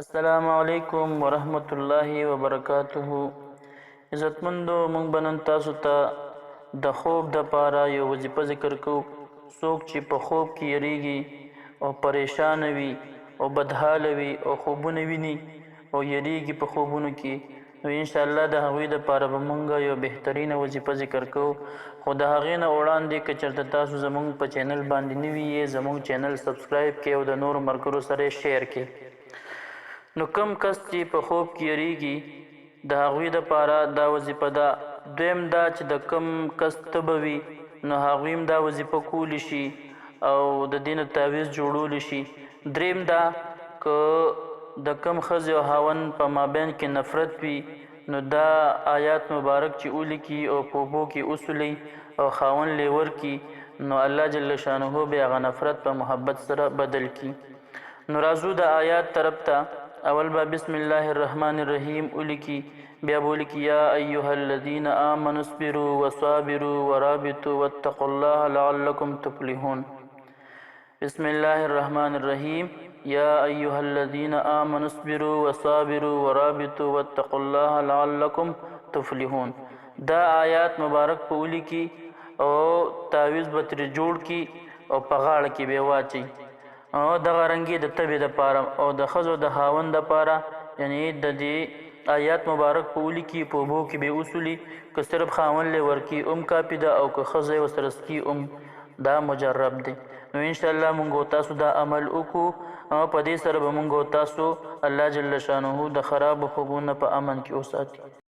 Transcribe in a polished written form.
السلام علیکم ورحمت الله وبرکاته. عزتمندو، موږ به نن تاسو ته د خوب د پاره یو وظیفه ذکر کوو. څوک چې په خوب کې یریږي او پریشان وي او بدحاله وي او خوبونه ویني او یریږي په خوبونو کې، نو انشاءالله د هغوی د پاره به موږ یو بهترینه وظیفه ذکر کوو. خو د هغې نه وړاندې که چېرته تاسو زموږ په چینل باندې نوي یې، زموږ چینل سبسکرایب کړئ او د نورو ملګرو سره یې شیر کړئ. نو کم کس چې په خوب کې یریږي د هغوی دپاره دا وظیفه ده. دویم دا چې د کم کس تبه وي نو هغوی هم دا وظیفه کولی شي او د دې نه تعویض جوړولی شي. دریم دا که د کم ښځې او خاوند په مابین کې نفرت وي نو دا آیات مبارک چې ولیکي او په اوبو کې وسولي او خاوند لی ورکي، نو الله جل شانه به هغه نفرت په محبت سره بدل کي. نو راځو د آیات طرف ته. اول با بسم الله الرحمن الرحیم ولیکي، بیا به ولیکي یا ایها الذین آمنوا اصبروا وصابروا ورابطوا واتقوا الله لعلکم تفلحون. بسم الله الرحمن الرحیم. یا ایها الذین آمنوا اصبروا وصابروا ورابطوا واتقوا الله لعلکم تفلحون. دا آیات مبارک په ولیکي او تعویض به ترې جوړ کی او په غاړه کې به واچي. او دغه رنګې د تبې دپاره او د ښځو د خاوند دپاره، یعنی د دې آیات مبارک په ولیکي په اوبو کې به وسولي. که صرف خاوند لی ورکي ام کافي ده او که ښځه یې ورسره څکي دا مجرب دی. نو انشاءالله موږ او تاسو دا عمل وکړو او په دې سره به موږ او تاسو الله جل شانه د خرابو خوبونو په امن کې وساتي.